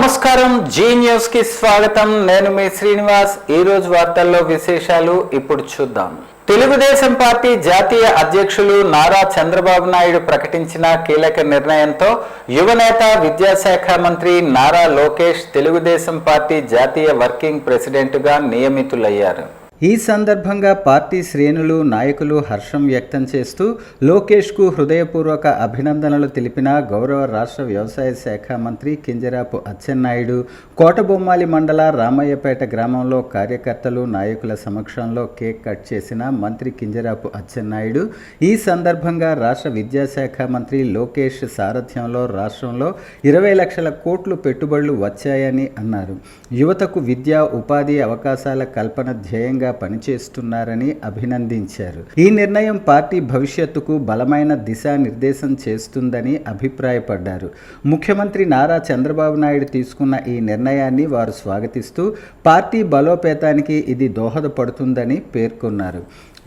నమస్కారం, G news కి స్వాగతం. నేను మీ శ్రీనివాస్. ఈ రోజు వార్తల్లో విశేషాలు ఇప్పుడు చూద్దాం. తెలుగుదేశం పార్టీ జాతీయ అధ్యక్షులు నారా చంద్రబాబు నాయుడు ప్రకటించిన కీలక నిర్ణయంతో యువనేత విద్యాశాఖ మంత్రి నారా లోకేష్ తెలుగుదేశం పార్టీ జాతీయ వర్కింగ్ ప్రెసిడెంట్గా నియమితులయ్యారు. ఈ సందర్భంగా పార్టీ శ్రేణులు నాయకులు హర్షం వ్యక్తం చేస్తూ లోకేష్కు హృదయపూర్వక అభినందనలు తెలిపిన గౌరవ రాష్ట్ర వ్యవసాయ శాఖ మంత్రి కింజరాపు అచ్చెన్నాయుడు కోటబొమ్మాలి మండల రామయ్యపేట గ్రామంలో కార్యకర్తలు నాయకుల సమక్షంలో కేక్ కట్ చేసిన మంత్రి కింజరాపు అచ్చెన్నాయుడు ఈ సందర్భంగా రాష్ట్ర విద్యాశాఖ మంత్రి లోకేష్ సారథ్యంలో రాష్ట్రంలో 20 లక్షల కోట్లు పెట్టుబడులు వచ్చాయని అన్నారు. యువతకు విద్యా ఉపాధి అవకాశాల కల్పన ధ్యేయంగా పనిచేస్తున్నారని అభినందించారు. ఈ నిర్ణయం పార్టీ భవిష్యత్తుకు బలమైన దిశానిర్దేశం చేస్తుందని అభిప్రాయపడ్డారు. ముఖ్యమంత్రి నారా చంద్రబాబు నాయుడు తీసుకున్న ఈ నిర్ణయాన్ని వారు స్వాగతిస్తూ పార్టీ బలోపేతానికి ఇది దోహదపడుతుందని పేర్కొన్నారు.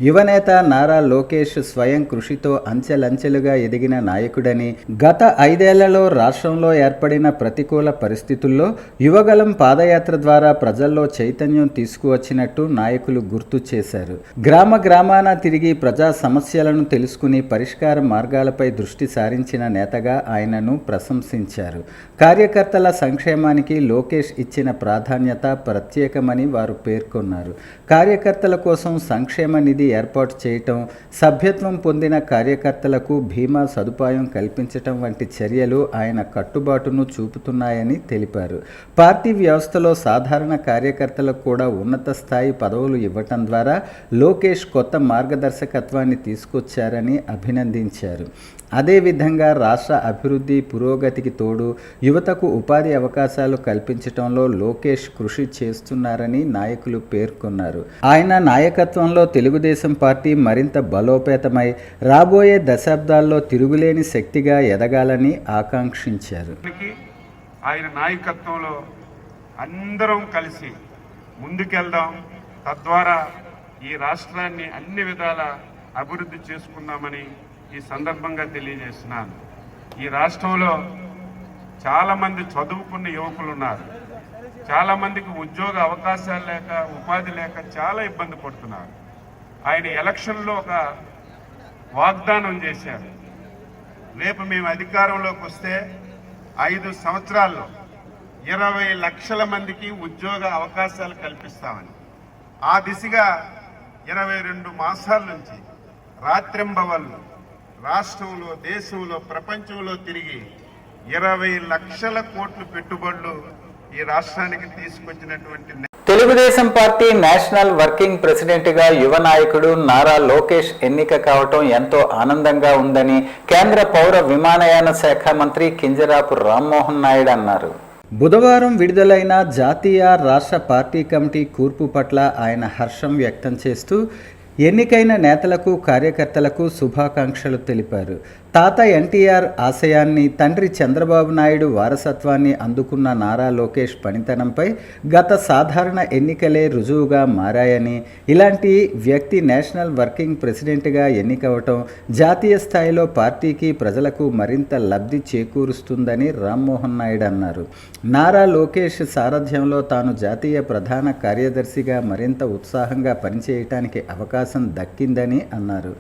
యువనేత నారా లోకేష్ స్వయం కృషితో అంచెలంచెలుగా ఎదిగిన నాయకుడని, గత 5 ఏళ్లలో రాష్ట్రంలో ఏర్పడిన ప్రతికూల పరిస్థితుల్లో యువగలం పాదయాత్ర ద్వారా ప్రజల్లో చైతన్యం తీసుకువచ్చినట్టు నాయకులు గుర్తు చేశారు. గ్రామ గ్రామాన తిరిగి ప్రజా సమస్యలను తెలుసుకుని పరిష్కార మార్గాలపై దృష్టి సారించిన నేతగా ఆయనను ప్రశంసించారు. కార్యకర్తల సంక్షేమానికి లోకేష్ ఇచ్చిన ప్రాధాన్యత ప్రత్యేకమని వారు పేర్కొన్నారు. కార్యకర్తల కోసం సంక్షేమ నిధి ఏర్పాటు చేయటం, సభ్యత్వం పొందిన కార్యకర్తలకు బీమా సదుపాయం కల్పించటం వంటి చర్యలు ఆయన కట్టుబాటును చూపుతున్నాయని తెలిపారు. పార్టీ వ్యవస్థలో సాధారణ కార్యకర్తలకు కూడా ఉన్నత స్థాయి పదవులు ఇవ్వటం ద్వారా లోకేష్ కొత్త మార్గదర్శకత్వాన్ని తీసుకొచ్చారని అభినందించారు. అదేవిధంగా రాష్ట్ర అభివృద్ధి పురోగతికి తోడు యువతకు ఉపాధి అవకాశాలు కల్పించడంలో లోకేష్ కృషి చేస్తున్నారని నాయకులు పేర్కొన్నారు. ఆయన నాయకత్వంలో తెలుగుదేశం పార్టీ మరింత బలోపేతమై రాబోయే దశాబ్దాల్లో తిరుగులేని శక్తిగా ఎదగాలని ఆకాంక్షించారు. ఆయన నాయకత్వంలో అందరం కలిసి ముందుకెళ్దాం, తద్వారా ఈ రాష్ట్రాన్ని అన్ని విధాల అభివృద్ధి చేసుకుందామని ఈ సందర్భంగా తెలియజేస్తున్నాను. ఈ రాష్ట్రంలో చాలామంది చదువుకున్న యువకులు ఉన్నారు. చాలామందికి ఉద్యోగ అవకాశాలు లేక, ఉపాధి లేక చాలా ఇబ్బంది పడుతున్నారు. ఆయన ఎలక్షన్లో ఒక వాగ్దానం చేశారు. రేపు మేము అధికారంలోకి వస్తే 5 సంవత్సరాల్లో 20 లక్షల మందికి ఉద్యోగ అవకాశాలు కల్పిస్తామని. ఆ దిశగా 22 మాసాల నుంచి రాత్రింబవళ్ళు రాష్ట్రంలో, దేశంలో, ప్రపంచంలో తిరిగి 20 లక్షల కోట్ల పెట్టుబడులు ఈ రాష్ట్రానికి తీసుకొచ్చినటువంటి తెలుగుదేశం పార్టీ నేషనల్ వర్కింగ్ ప్రెసిడెంట్గా యువ నాయకుడు నారా లోకేష్ ఎన్నిక కావటం ఎంతో ఆనందంగా ఉందని కేంద్ర పౌర విమానయాన శాఖ మంత్రి కింజరాపు రామ్మోహన్ నాయుడు అన్నారు. బుధవారం విడుదలైన జాతీయ రాష్ట్ర పార్టీ కమిటీ కూర్పు పట్ల ఆయన హర్షం వ్యక్తం చేస్తూ ఎన్నికైన నేతలకు, కార్యకర్తలకు శుభాకాంక్షలు తెలిపారు. తాత ఎన్టీఆర్ ఆశయాన్ని, తండ్రి చంద్రబాబు నాయుడు వారసత్వాన్ని అందుకున్న నారా లోకేష్ పనితనంపై గత సాధారణ ఎన్నికలే రుజువుగా మారాయని, ఇలాంటి వ్యక్తి నేషనల్ వర్కింగ్ ప్రెసిడెంట్గా ఎన్నికవటం జాతీయ స్థాయిలో పార్టీకి, ప్రజలకు మరింత లబ్ధి చేకూరుస్తుందని రామ్మోహన్ నాయుడు అన్నారు. నారా లోకేష్ సారథ్యంలో తాను జాతీయ ప్రధాన కార్యదర్శిగా మరింత ఉత్సాహంగా పనిచేయటానికి అవకాశం దక్కిందని అన్నారు.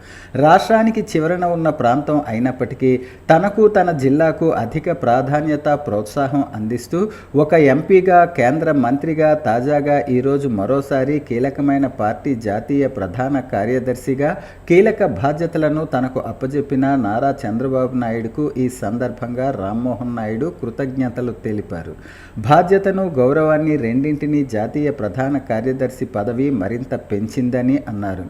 రాష్ట్రానికి చివరన ఉన్న ప్రాంతం అయినప్పటికీ తనకు, తన జిల్లాకు అధిక ప్రాధాన్యత, ప్రోత్సాహం అందిస్తూ ఒక ఎంపీగా, కేంద్ర మంత్రిగా, తాజాగా ఈరోజు మరోసారి కీలకమైన పార్టీ జాతీయ ప్రధాన కార్యదర్శిగా కీలక బాధ్యతలను తనకు అప్పజెప్పిన నారా చంద్రబాబు నాయుడుకు ఈ సందర్భంగా రామ్మోహన్ నాయుడు కృతజ్ఞతలు తెలిపారు. బాధ్యతను, గౌరవాన్ని రెండింటినీ జాతీయ ప్రధాన కార్యదర్శి పదవి మరింత పెంచిందని అన్నారు.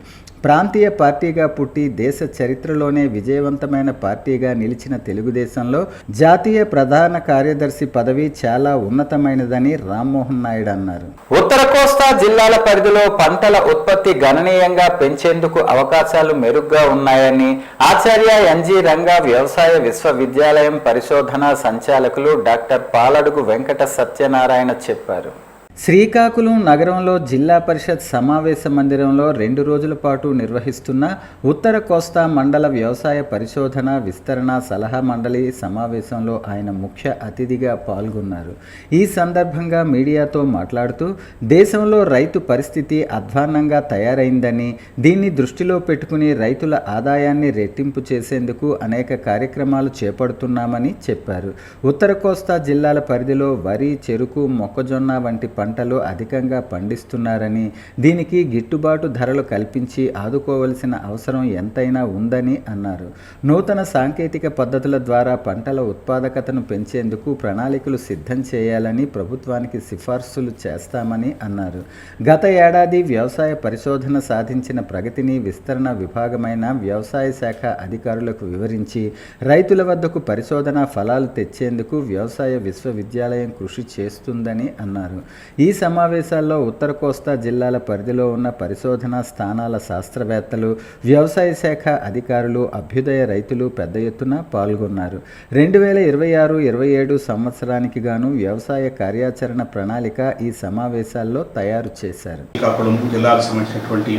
ప్రాంతీయ పార్టీగా పుట్టి దేశ చరిత్రలోనే విజయవంతమైన పార్టీగా నిలిచిన తెలుగుదేశంలో జాతీయ ప్రధాన కార్యదర్శి పదవి చాలా ఉన్నతమైనదని రామ్మోహన్ నాయుడు అన్నారు. ఉత్తర కోస్తా జిల్లాల పరిధిలో పంటల ఉత్పత్తి గణనీయంగా పెంచేందుకు అవకాశాలు మెరుగ్గా ఉన్నాయని ఆచార్య ఎన్జీ రంగా వ్యవసాయ విశ్వవిద్యాలయం పరిశోధనా సంచాలకులు డాక్టర్ పాలడుగు వెంకట సత్యనారాయణ చెప్పారు. శ్రీకాకుళం నగరంలో జిల్లా పరిషత్ సమావేశ మందిరంలో 2 రోజుల పాటు నిర్వహిస్తున్న ఉత్తర కోస్తా మండల వ్యవసాయ పరిశోధన విస్తరణ సలహా మండలి సమావేశంలో ఆయన ముఖ్య అతిథిగా పాల్గొన్నారు. ఈ సందర్భంగా మీడియాతో మాట్లాడుతూ దేశంలో రైతు పరిస్థితి అధ్వాన్నంగా తయారైందని, దీన్ని దృష్టిలో పెట్టుకుని రైతుల ఆదాయాన్ని రెట్టింపు చేసేందుకు అనేక కార్యక్రమాలు చేపడుతున్నామని చెప్పారు. ఉత్తర కోస్తా జిల్లాల పరిధిలో వరి, చెరుకు, మొక్కజొన్న వంటి పంటలు అధికంగా పండిస్తున్నారని, దీనికి గిట్టుబాటు ధరలు కల్పించి ఆదుకోవలసిన అవసరం ఎంతైనా ఉందని అన్నారు. నూతన సాంకేతిక పద్ధతుల ద్వారా పంటల ఉత్పాదకతను పెంచేందుకు ప్రణాళికలు సిద్ధం చేయాలని ప్రభుత్వానికి సిఫార్సులు చేస్తామని అన్నారు. గత ఏడాది వ్యవసాయ పరిశోధన సాధించిన ప్రగతిని విస్తరణ విభాగమైన వ్యవసాయ శాఖ అధికారులకు వివరించి రైతుల వద్దకు పరిశోధన ఫలాలు తెచ్చేందుకు వ్యవసాయ విశ్వవిద్యాలయం కృషి చేస్తుందని అన్నారు. ఈ సమావేశాల్లో ఉత్తర కోస్తా జిల్లాల పరిధిలో ఉన్న పరిశోధనా స్థానాల శాస్త్రవేత్తలు, వ్యవసాయ శాఖ అధికారులు, అభ్యుదయ రైతులు పెద్ద ఎత్తున పాల్గొన్నారు. 2026-27 సంవత్సరానికి గాను వ్యవసాయ కార్యాచరణ ప్రణాళిక ఈ సమావేశాల్లో తయారు చేశారు. శ్రీకాకుళం జిల్లాకు సంబంధించినటువంటి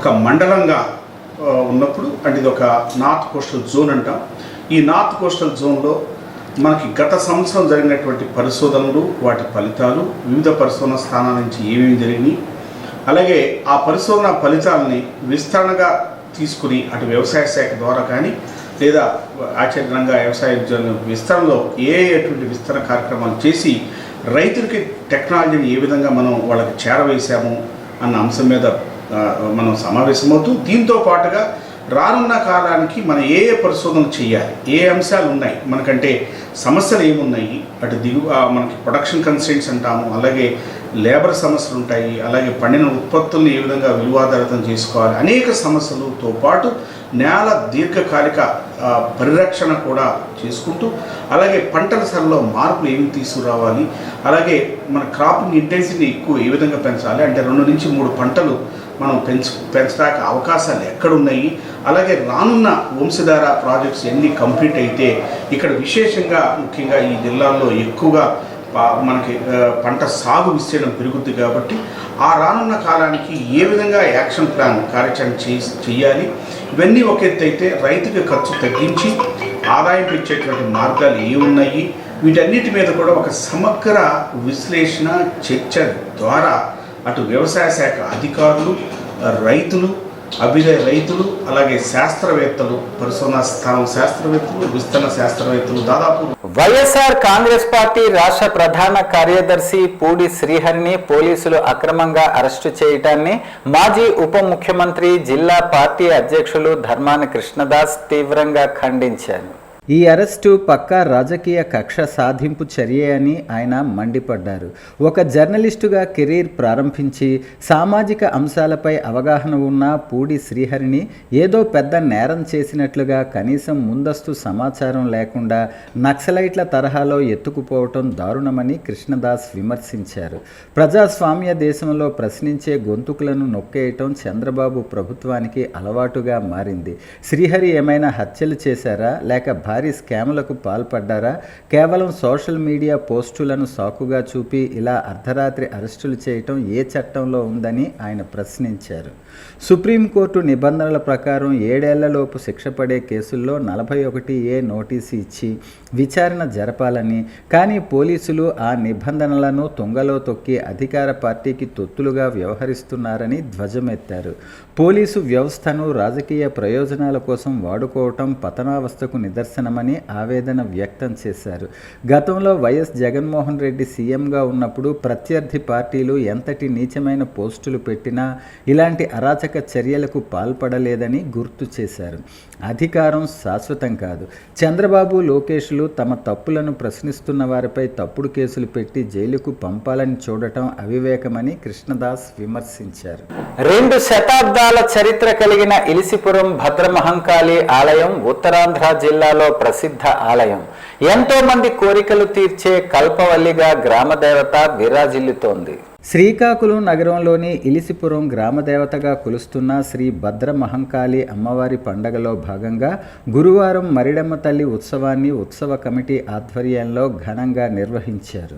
ఒక మండలంగా ఉన్నప్పుడు అంటే ఇది ఒక నార్త్ కోస్టల్ జోన్ అంటాం. ఈ నార్త్ కోస్టల్ జోన్లో మనకి గత సంవత్సరం జరిగినటువంటి పరిశోధనలు, వాటి ఫలితాలు, వివిధ పరిశోధన స్థానాల నుంచి ఏమేమి జరిగినాయి, అలాగే ఆ పరిశోధన ఫలితాలని విస్తరణగా తీసుకుని అటు వ్యవసాయ శాఖ ద్వారా కానీ లేదా ఆచరణంగా వ్యవసాయ విస్తరణలో ఎటువంటి విస్తరణ కార్యక్రమాలు చేసి రైతులకి టెక్నాలజీని ఏ విధంగా మనం వాళ్ళకి చేరవేశాము అన్న అంశం మీద మనం సమావేశమవుతూ, దీంతో పాటుగా రానున్న కాలానికి మనం ఏ పరిశోధనలు చేయాలి, ఏ అంశాలు ఉన్నాయి, మనకంటే సమస్యలు ఏమున్నాయి, అటు మనకి ప్రొడక్షన్ కన్స్ట్రెయింట్స్ అంటాము, అలాగే లేబర్ సమస్యలు ఉంటాయి, అలాగే పండిన ఉత్పత్తుల్ని ఏ విధంగా విలువాధారితం చేసుకోవాలి, అనేక సమస్యలతో పాటు నేల దీర్ఘకాలిక పరిరక్షణ కూడా చేసుకుంటూ, అలాగే పంటల సరలో మార్పులు ఏమి తీసుకురావాలి, అలాగే మన క్రాపింగ్ ఇంటెన్సిటీ ఎక్కువ ఏ విధంగా పెంచాలి, అంటే 2 నుంచి 3 పంటలు మనం పెంచడానికి అవకాశాలు ఎక్కడున్నాయి, అలాగే రానున్న వంశధార ప్రాజెక్ట్స్ ఎన్ని కంప్లీట్ అయితే ఇక్కడ విశేషంగా ముఖ్యంగా ఈ జిల్లాల్లో ఎక్కువగా మనకి పంట సాగు విస్తీర్ణం పెరుగుద్ది కాబట్టి ఆ రానున్న కాలానికి ఏ విధంగా యాక్షన్ ప్లాన్ కార్యాచరణ చేయాలి, ఇవన్నీ ఒక ఎత్తు అయితే రైతుకి ఖర్చు తగ్గించి ఆదాయం పెంచేటువంటి మార్గాలు ఏమున్నాయి, వీటన్నిటి మీద కూడా ఒక సమగ్ర విశ్లేషణ చర్చ ద్వారా అటు వ్యవసాయ శాఖ అధికారులు, రైతులు, అభ్యుదయ రైతులు, అలాగే శాస్త్రవేత్తలు, పరిశోధనా స్థానం శాస్త్రవేత్తలు, విస్తరణ శాస్త్రవేత్తలు దాదాపు వైఎస్ఆర్ కాంగ్రెస్ పార్టీ రాష్ట్ర ప్రధాన కార్యదర్శి పూడి శ్రీహరిని పోలీసులు అక్రమంగా అరెస్టు చేయడాన్ని మాజీ ఉప ముఖ్యమంత్రి, జిల్లా పార్టీ అధ్యక్షులు ధర్మాన కృష్ణదాస్ తీవ్రంగా ఖండించారు. ఈ అరెస్టు పక్కా రాజకీయ కక్ష సాధింపు చర్య అని ఆయన మండిపడ్డారు. ఒక జర్నలిస్టుగా కెరీర్ ప్రారంభించి సామాజిక అంశాలపై అవగాహన ఉన్న పూడి శ్రీహరిని ఏదో పెద్ద నేరం చేసినట్లుగా కనీసం ముందస్తు సమాచారం లేకుండా నక్సలైట్ల తరహాలో ఎత్తుకుపోవటం దారుణమని కృష్ణదాస్ విమర్శించారు. ప్రజాస్వామ్య దేశంలో ప్రశ్నించే గొంతుకులను నొక్కేయటం చంద్రబాబు ప్రభుత్వానికి అలవాటుగా మారింది. శ్రీహరి ఏమైనా హత్యలు చేశారా, లేక భారీ స్కాములకు పాల్పడ్డారా? కేవలం సోషల్ మీడియా పోస్టులను సాకుగా చూపి ఇలా అర్ధరాత్రి అరెస్టులు చేయటం ఏ చట్టంలో ఉందని ఆయన ప్రశ్నించారు. సుప్రీంకోర్టు నిబంధనల ప్రకారం 7 ఏళ్లలోపు శిక్ష పడే కేసుల్లో 41A నోటీసు ఇచ్చి విచారణ జరపాలని, కానీ పోలీసులు ఆ నిబంధనలను తుంగలో తొక్కి అధికార పార్టీకి తొత్తులుగా వ్యవహరిస్తున్నారని ధ్వజమెత్తారు. పోలీసు వ్యవస్థను రాజకీయ ప్రయోజనాల కోసం వాడుకోవటం పతనావస్థకు నిదర్శనమని ఆవేదన వ్యక్తం చేశారు. గతంలో వైఎస్ జగన్మోహన్ రెడ్డి సీఎంగా ఉన్నప్పుడు ప్రత్యర్థి పార్టీలు ఎంతటి నీచమైన పోస్టులు పెట్టినా ఇలాంటి అరాచక చర్యలకు పాల్పడలేదని గుర్తు చేశారు. అధికారం శాశ్వతం కాదు. చంద్రబాబు, లోకేష్లు తమ తప్పులను ప్రశ్నిస్తున్న వారిపై తప్పుడు కేసులు పెట్టి జైలుకు పంపాలని చూడటం అవివేకమని కృష్ణదాస్ విమర్శించారు. 2 శతాబ్దాల చరిత్ర కలిగిన ఇలిసిపురం భద్రమహంకాళి ఆలయం ఉత్తరాంధ్ర జిల్లాలో ప్రసిద్ధ ఆలయం. ఎంతో మంది కోరికలు తీర్చే కల్పవల్లిగా గ్రామదేవత విరాజిల్లుతోంది. శ్రీకాకుళం నగరంలోని ఇలిసిపురం గ్రామదేవతగా కొలుస్తున్న శ్రీ భద్ర మహంకాళి అమ్మవారి పండగలో భాగంగా గురువారం మరిడమ్మ తల్లి ఉత్సవాన్ని ఉత్సవ కమిటీ ఆధ్వర్యంలో ఘనంగా నిర్వహించారు.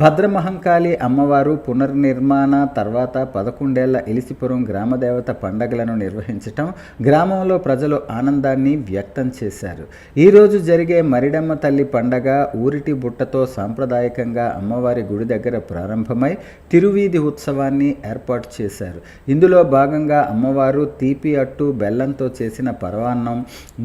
భద్రమహంకాళి అమ్మవారు పునర్నిర్మాణ తర్వాత 11 ఏళ్ల ఇలిసిపురం గ్రామదేవత పండగలను నిర్వహించటం గ్రామంలో ప్రజలు ఆనందాన్ని వ్యక్తం చేశారు. ఈరోజు జరిగే మరిడమ్మ తల్లి పండగ ఊరిటి బుట్టతో సాంప్రదాయకంగా అమ్మవారి గుడి దగ్గర ప్రారంభమై తిరువీధి ఉత్సవాన్ని ఏర్పాటు చేశారు. ఇందులో భాగంగా అమ్మవారు తీపి అట్టు బెల్లంతో చేసిన పరవాన్నం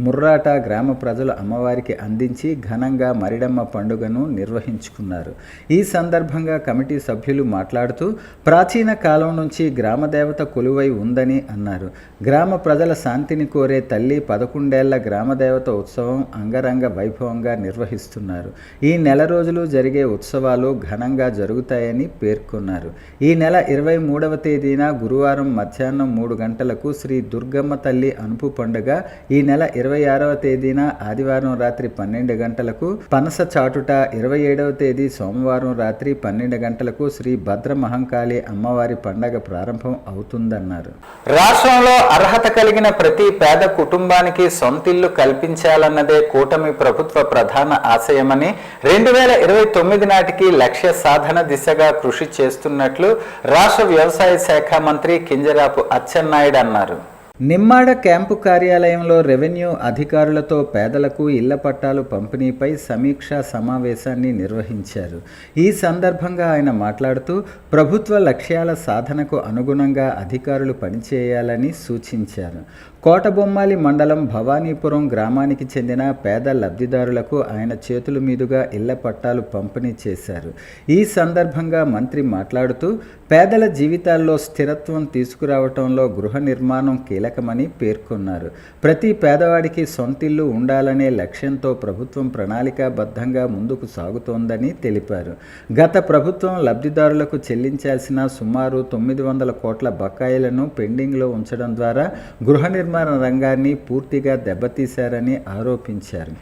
ముర్రాట గ్రామ ప్రజలు అమ్మవారికి అందించి ఘనంగా మరిడమ్మ పండుగను నిర్వహించుకున్నారు. ఈ సందర్భంగా కమిటీ సభ్యులు మాట్లాడుతూ ప్రాచీన కాలం నుంచి గ్రామదేవత కొలువై ఉందని అన్నారు. గ్రామ ప్రజల శాంతిని కోరే తల్లి 11 ఏళ్ల గ్రామదేవత ఉత్సవం అంగరంగ వైభవంగా నిర్వహిస్తున్నారు. ఈ నెల రోజులు జరిగే ఉత్సవాలు ఘనంగా జరుగుతాయని పేర్కొన్నారు. ఈ నెల 23వ తేదీన గురువారం మధ్యాహ్నం 3 గంటలకు శ్రీ దుర్గమ్మ తల్లి అనుపు పండుగ, ఈ నెల 26వ తేదీన ఆదివారం రాత్రి 12 గంటలకు పనస చాటుట, 27వ తేదీ సోమవారం రాత్రి 12 గంటలకు శ్రీ భద్ర మహంకాళి అమ్మవారి పండగ ప్రారంభం అవుతుందన్నారు. రాష్ట్రంలో అర్హత కలిగిన ప్రతి పేద కుటుంబానికి సొంతిల్లు కల్పించాలన్నదే కూటమి ప్రభుత్వ ప్రధాన ఆశయమని 2029 నాటికి లక్ష్య సాధన దిశగా కృషి చేస్తున్నట్లు రాష్ట్ర వ్యవసాయ శాఖ మంత్రి కింజరాపు అచ్చెన్నాయుడు అన్నారు. నిమ్మాడ క్యాంపు కార్యాలయంలో రెవెన్యూ అధికారులతో పేదలకు ఇళ్ల పట్టాలు పంపిణీపై సమీక్షా సమావేశాన్ని నిర్వహించారు. ఈ సందర్భంగా ఆయన మాట్లాడుతూ ప్రభుత్వ లక్ష్యాల సాధనకు అనుగుణంగా అధికారులు పనిచేయాలని సూచించారు. కోటబొమ్మాలి మండలం భవానీపురం గ్రామానికి చెందిన పేద లబ్ధిదారులకు ఆయన చేతుల మీదుగా ఇళ్ల పట్టాలు పంపిణీ చేశారు. ఈ సందర్భంగా మంత్రి మాట్లాడుతూ పేదల జీవితాల్లో స్థిరత్వం తీసుకురావటంలో గృహ నిర్మాణం కీలకమని పేర్కొన్నారు. ప్రతి పేదవాడికి సొంతిల్లు ఉండాలనే లక్ష్యంతో ప్రభుత్వం ప్రణాళికాబద్ధంగా ముందుకు సాగుతోందని తెలిపారు. గత ప్రభుత్వం లబ్ధిదారులకు చెల్లించాల్సిన సుమారు 900 కోట్ల బకాయిలను పెండింగ్లో ఉంచడం ద్వారా గృహ నిర్మాణ రంగాన్ని పూర్తిగా దెబ్బతీశారని ఆరోపించారు.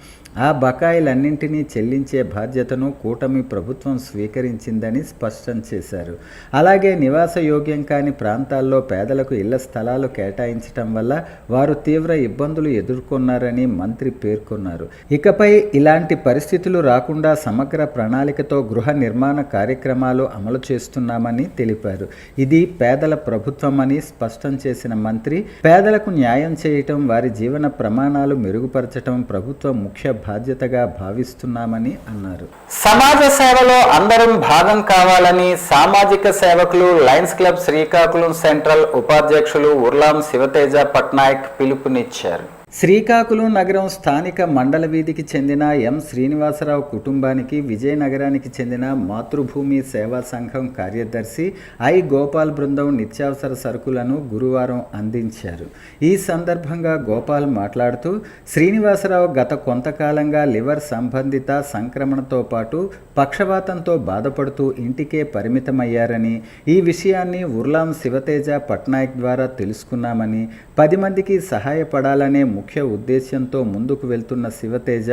ఆ బకాయిలన్నింటినీ చెల్లించే బాధ్యతను కూటమి ప్రభుత్వం స్వీకరించిందని స్పష్టం చేశారు. అలాగే నివాస యోగ్యం కాని ప్రాంతాల్లో పేదలకు ఇళ్ల స్థలాలు కేటాయించడం వల్ల వారు తీవ్ర ఇబ్బందులు ఎదుర్కొన్నారని మంత్రి పేర్కొన్నారు. ఇకపై ఇలాంటి పరిస్థితులు రాకుండా సమగ్ర ప్రణాళికతో గృహ నిర్మాణ కార్యక్రమాలు అమలు చేస్తున్నామని తెలిపారు. ఇది పేదల ప్రభుత్వమని స్పష్టం చేసిన మంత్రి పేదలకు న్యాయం చేయటం, వారి జీవన ప్రమాణాలు మెరుగుపరచడం ప్రభుత్వ ముఖ్య బాధ్యతగా భావిస్తున్నామని అన్నారు. సమాజ సేవలో అందరం భాగం కావాలని సామాజిక సేవకులు లయన్స్ క్లబ్ శ్రీకాకుళం సెంట్రల్ ఉపాధ్యక్షులు ఉర్లాం శివతేజ పట్నాయక్ పిలుపునిచ్చారు. శ్రీకాకుళం నగరం స్థానిక మండల వీధికి చెందిన ఎం శ్రీనివాసరావు కుటుంబానికి విజయనగరానికి చెందిన మాతృభూమి సేవా సంఘం కార్యదర్శి ఐ గోపాల్ బృందం నిత్యావసర సరుకులను గురువారం అందించారు. ఈ సందర్భంగా గోపాల్ మాట్లాడుతూ శ్రీనివాసరావు గత కొంతకాలంగా లివర్ సంబంధిత సంక్రమణతో పాటు పక్షవాతంతో బాధపడుతూ ఇంటికే పరిమితమయ్యారని, ఈ విషయాన్ని ఉర్లాం శివతేజ పట్నాయక్ ద్వారా తెలుసుకున్నామని, 10 మందికి సహాయపడాలనే ముఖ్య ఉద్దేశ్యంతో ముందుకు వెళ్తున్న శివతేజ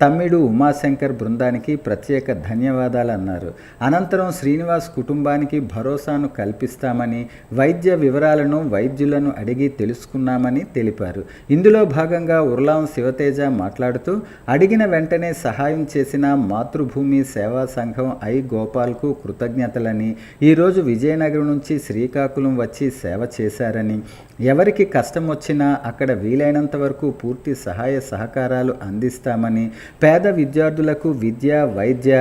తమ్మిడు ఉమాశంకర్ బృందానికి ప్రత్యేక ధన్యవాదాలన్నారు. అనంతరం శ్రీనివాస్ కుటుంబానికి భరోసాను కల్పిస్తామని, వైద్య వివరాలను వైద్యులను అడిగి తెలుసుకున్నామని తెలిపారు. ఇందులో భాగంగా ఉర్లాం శివతేజ మాట్లాడుతూ అడిగిన వెంటనే సహాయం చేసిన మాతృభూమి సేవా సంఘం ఐ గోపాల్కు కృతజ్ఞతలని, ఈరోజు విజయనగరం నుంచి శ్రీకాకుళం వచ్చి సేవ చేశారని, ఎవరికి కష్టం వచ్చినా అక్కడ వీలైనంత వరకు పూర్తి సహాయ సహకారాలు అందిస్తామని, పేద విద్యార్థులకు విద్య, వైద్య,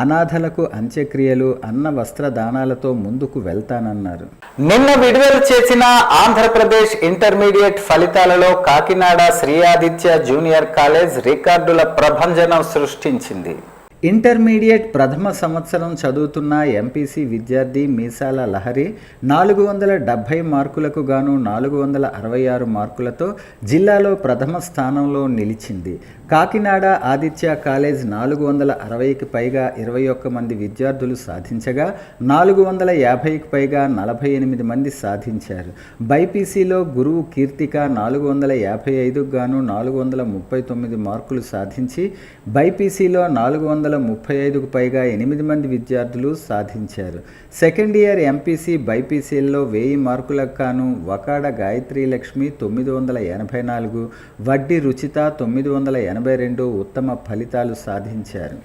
అనాథలకు అంత్యక్రియలు, అన్న వస్త్ర దానాలతో ముందుకు వెళ్తానన్నారు. నిన్న విడుదల చేసిన ఆంధ్రప్రదేశ్ ఇంటర్మీడియట్ ఫలితాలలో కాకినాడ శ్రీ ఆదిత్య జూనియర్ కాలేజ్ రికార్డుల ప్రభంజనం సృష్టించింది. ఇంటర్మీడియట్ ప్రథమ సంవత్సరం చదువుతున్న ఎంపీసీ విద్యార్థి మీసాల లహరి 470 మార్కులకు గాను 466 మార్కులతో జిల్లాలో ప్రథమ స్థానంలో నిలిచింది. కాకినాడ ఆదిత్య కాలేజ్ 460కి పైగా 21 మంది విద్యార్థులు సాధించగా 450కి పైగా 48 మంది సాధించారు. బైపీసీలో గురువు కీర్తిక 455కు గాను 439 మార్కులు సాధించి బైపీసీలో 435కు పైగా 8 మంది విద్యార్థులు సాధించారు. సెకండ్ ఇయర్ ఎంపీసీ బైపీసీల్లో 1000 మార్కులకు గాను వకాడ గాయత్రి లక్ష్మి 984, వడ్డీ రుచిత 982 ఉత్తమ ఫలితాలు సాధించారు.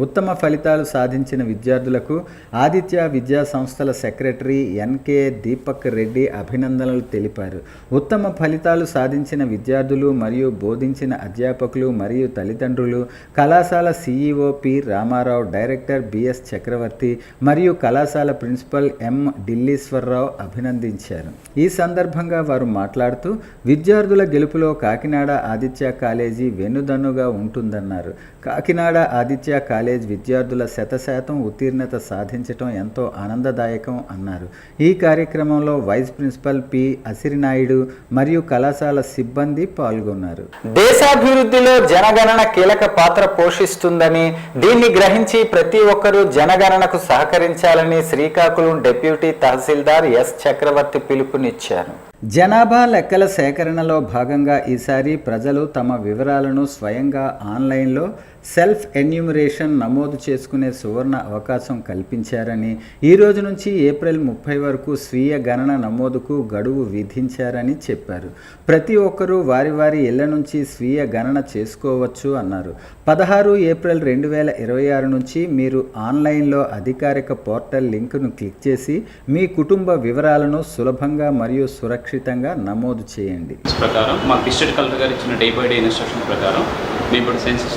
ఉత్తమ ఫలితాలు సాధించిన విద్యార్థులకు ఆదిత్య విద్యా సంస్థల సెక్రటరీ ఎన్కే దీపక్ రెడ్డి అభినందనలు తెలిపారు. ఉత్తమ ఫలితాలు సాధించిన విద్యార్థులు మరియు బోధించిన అధ్యాపకులు మరియు తల్లిదండ్రులు కళాశాల CEO P Ramarao, director BS Chakravarthi మరియు కళాశాల ప్రిన్సిపల్ ఎం ఢిల్లీశ్వరరావు అభినందించారు. ఈ సందర్భంగా వారు మాట్లాడుతూ విద్యార్థుల గెలుపులో కాకినాడ ఆదిత్య కాలేజీ వెన్నుదన్నుగా ఉంటుందన్నారు. కాకినాడ ఆదిత్య కాలేజ్ విద్యార్థుల 100% ఉత్తీర్ణత సాధించడం ఎంతో ఆనందదాయకం అన్నారు. ఈ కార్యక్రమంలో వైస్ ప్రిన్సిపల్ పి అసిరినాయుడు మరియు కళాశాల సిబ్బంది పాల్గొన్నారు. దేశాభివృద్ధిలో జనగణన కీలక పాత్ర పోషిస్తుందని, దీన్ని గ్రహించి ప్రతి ఒక్కరూ జనగణనకు సహకరించాలని శ్రీకాకుళం డిప్యూటీ తహసీల్దార్ ఎస్ చక్రవర్తి పిలుపునిచ్చారు. జనాభా లెక్కల సేకరణలో భాగంగా ఈసారి ప్రజలు తమ వివరాలను స్వయంగా ఆన్లైన్లో సెల్ఫ్ ఎన్యూమరేషన్ నమోదు చేసుకునే సువర్ణ అవకాశం కల్పించారని, ఈ రోజు నుంచి ఏప్రిల్ 30 వరకు స్వీయ గణన నమోదుకు గడువు విధించారని చెప్పారు. ప్రతి ఒక్కరూ వారి వారి ఇళ్ల నుంచి స్వీయ గణన చేసుకోవచ్చు అన్నారు. 16 ఏప్రిల్ 2026 నుంచి మీరు ఆన్లైన్లో అధికారిక పోర్టల్ లింకును క్లిక్ చేసి మీ కుటుంబ వివరాలను సులభంగా మరియు సురక్షితంగా నమోదు చేయండి. ప్రకారం మా డిస్ట్రిక్ట్ కలెక్టర్ గారు ఇచ్చిన డే బై డే ఇన్స్ట్రక్షన్ ప్రకారం మేము ఇప్పుడు సెన్సస్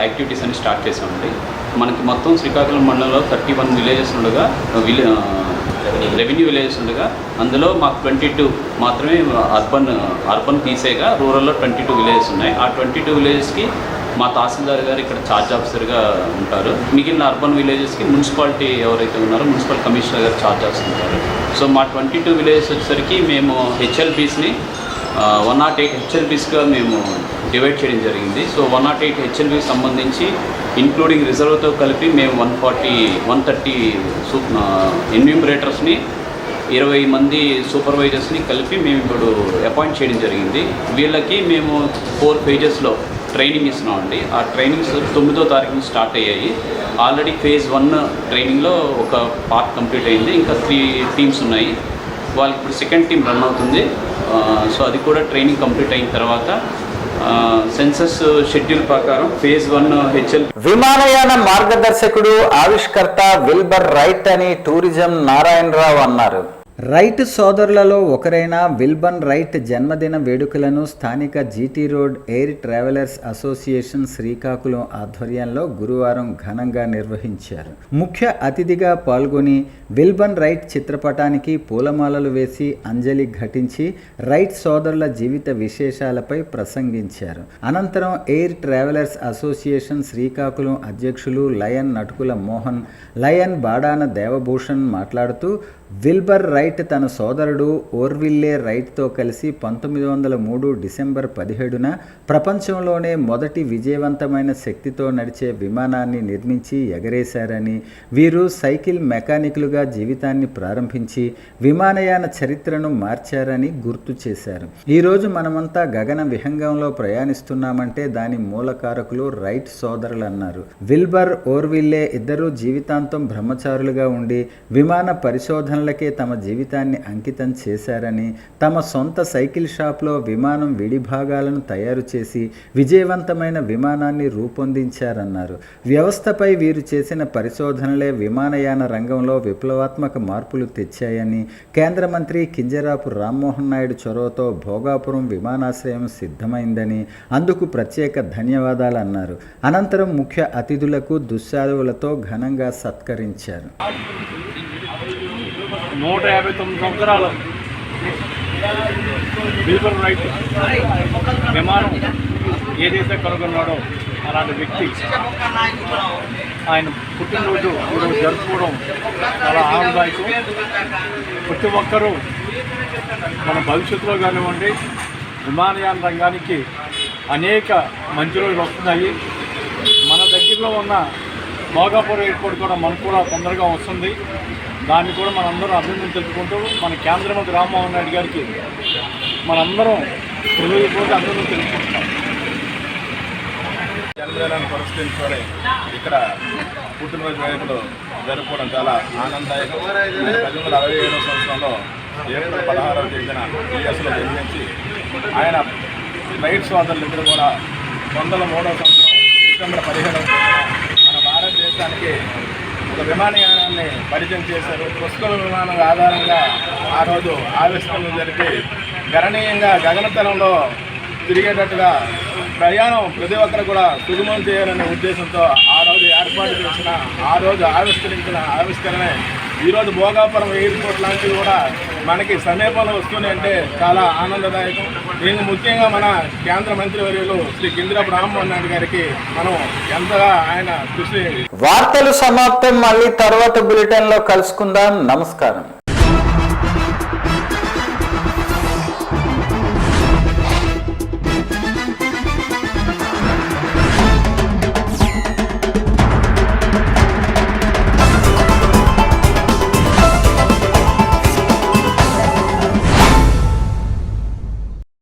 యాక్టివిటీస్ అని స్టార్ట్ చేసామండి. మనకి మొత్తం శ్రీకాకుళం మండలంలో 31 విలేజెస్ ఉండగా రెవెన్యూ విలేజెస్ ఉండగా అందులో మాకు 22 మాత్రమే అర్బన్ తీసేగా రూరల్లో 22 విలేజెస్ ఉన్నాయి. ఆ 22 విలేజెస్కి మా తహసీల్దార్ గారు ఇక్కడ ఛార్జ్ ఆఫీసర్గా ఉంటారు. మిగిలిన అర్బన్ విలేజెస్కి మున్సిపాలిటీ ఎవరైతే ఉన్నారో మున్సిపల్ కమిషనర్ గారు ఛార్జ్ ఆఫీసర్ ఉంటారు. సో మా 22 విలేజెస్ వచ్చేసరికి మేము హెచ్ఎల్బీస్ని 108 హెచ్ఎల్బీస్గా మేము డివైడ్ చేయడం జరిగింది. సో 108 హెచ్ఎల్బీ సంబంధించి ఇంక్లూడింగ్ రిజర్వ్తో కలిపి మేము 130 ఎన్యూమరేటర్స్ని 20 మంది సూపర్వైజర్స్ని కలిపి మేము ఇప్పుడు అపాయింట్ చేయడం జరిగింది. వీళ్ళకి మేము 4 phases ట్రైనింగ్ ఇస్తున్నామండి. ఆ ట్రైనింగ్స్ 9వ తారీఖున స్టార్ట్ అయ్యాయి. ఆల్రెడీ phase 1 ట్రైనింగ్లో ఒక పార్ట్ కంప్లీట్ అయింది. ఇంకా 3 టీమ్స్ ఉన్నాయి. వాళ్ళకి ఇప్పుడు సెకండ్ టీం రన్ అవుతుంది. సో అది కూడా ట్రైనింగ్ కంప్లీట్ అయిన తర్వాత సెన్సస్ షెడ్యూల్ ప్రకారం phase 1 హెచ్ఎల్ విమానయాన మార్గదర్శకుడు ఆవిష్కర్త విల్బర్ రైట్ అని టూరిజం నారాయణరావు అన్నారు. రైట్ సోదరులలో ఒకరైన విల్బన్ రైట్ జన్మదిన వేడుకలను స్థానిక GT road air travellers association Srikakulam ఆధ్వర్యంలో గురువారం ఘనంగా నిర్వహించారు. ముఖ్య అతిథిగా పాల్గొని విల్బన్ రైట్ చిత్రపటానికి పూలమాలలు వేసి అంజలి ఘటించి రైట్ సోదరుల జీవిత విశేషాలపై ప్రసంగించారు. అనంతరం ఎయిర్ ట్రావెలర్స్ అసోసియేషన్ శ్రీకాకుళం అధ్యక్షులు లయన్ నటుకుల మోహన్, లయన్ బాడాన దేవభూషణ్ మాట్లాడుతూ విల్బర్ రైట్ తన సోదరుడు ఓర్విల్లే రైట్తో కలిసి 1903 డిసెంబర్ 17న ప్రపంచంలోనే మొదటి విజయవంతమైన శక్తితో నడిచే విమానాన్ని నిర్మించి ఎగరేశారని, వీరు సైకిల్ మెకానిక్లుగా జీవితాన్ని ప్రారంభించి విమానయాన చరిత్రను మార్చారని గుర్తు చేశారు. ఈరోజు మనమంతా గగన విహంగంలో ప్రయాణిస్తున్నామంటే దాని మూలకారకులు రైట్ సోదరులన్నారు. విల్బర్, ఓర్విల్లే ఇద్దరూ జీవితాంతం బ్రహ్మచారులుగా ఉండి విమాన పరిశోధనలకే తమ జీవితాన్ని అంకితం చేశారని, తమ సొంత సైకిల్ షాప్లో విమానం విడిభాగాలను తయారు చేసి విజయవంతమైన విమానాన్ని రూపొందించారన్నారు. వ్యవస్థపై వీరు చేసిన పరిశోధనలే విమానయాన రంగంలో విప్లవాత్మక మార్పులు తెచ్చాయని, కేంద్ర మంత్రి కింజరాపు రామ్మోహన్ నాయుడు చొరవతో భోగాపురం విమానాశ్రయం సిద్ధమైందని, అందుకు ప్రత్యేక ధన్యవాదాలన్నారు. అనంతరం ముఖ్య అతిథులకు దుశ్శాలువలతో ఘనంగా సత్కరించారు. 159 సంవత్సరాలు విల్బర్ రైట్ విమానం ఏదైతే కనుగొన్నాడో అలాంటి వ్యక్తి ఆయన పుట్టినరోజు ఈరోజు జరుపుకోవడం చాలా ఆనందదాయకం. ప్రతి ఒక్కరూ మన భవిష్యత్తులో కానివ్వండి విమానయాన రంగానికి అనేక మంచి రోజులు వస్తున్నాయి. మన దగ్గరలో ఉన్న భోగాపురం ఎయిర్పోర్ట్ కూడా మనకు కూడా తొందరగా వస్తుంది. దాన్ని కూడా మనందరం అభినందన తెలుపుకుంటూ మన కేంద్ర మంత్రి రామ్మోహన్ నాయుడు గారికి మనందరం హృదయపూర్వక అభినందన తెలుపుకుంటున్నాం. జన్మదినాన్ని పురస్కరించుకొని ఇక్కడ పుట్టినరోజు వేడుకలు జరుపుకోవడం చాలా ఆనందదాయకం. 1967వ సంవత్సరంలో ఏప్రిల్ 16వ తేదీన యుఎస్లో జన్మించి ఆయన రైట్ సోదరులిద్దరూ కూడా 1903వ సంవత్సరం డిసెంబర్ 17వ తేదీన మన భారతదేశానికి ఒక విమానయానాన్ని పరిచయం చేశారు. పుష్కల విమానం ఆధారంగా ఆ రోజు ఆవిష్కరణ జరిపి గణనీయంగా గగనతలంలో తిరిగేటట్టుగా ప్రయాణం ప్రతి ఒక్కరు కూడా సుగమం చేయాలనే ఉద్దేశంతో ఆ రోజు ఏర్పాటు చేసిన ఆ రోజు ఆవిష్కరించిన ఆవిష్కరణే ఈరోజు భోగాపురం ఎయిర్పోర్ట్ లాంటివి కూడా మనకి సమీపంలో వస్తూనే అంటే చాలా ఆనందదాయకం. దీనికి ముఖ్యంగా మన కేంద్ర మంత్రివర్యులు శ్రీ కింజరాపు రామ్మోహన్ నాయుడు గారికి మనం ఎంతగా ఆయన కృషి. వార్తలు సమాప్తం. మళ్ళీ తర్వాత బులెటిన్ లో కలుసుకుందాం. నమస్కారం.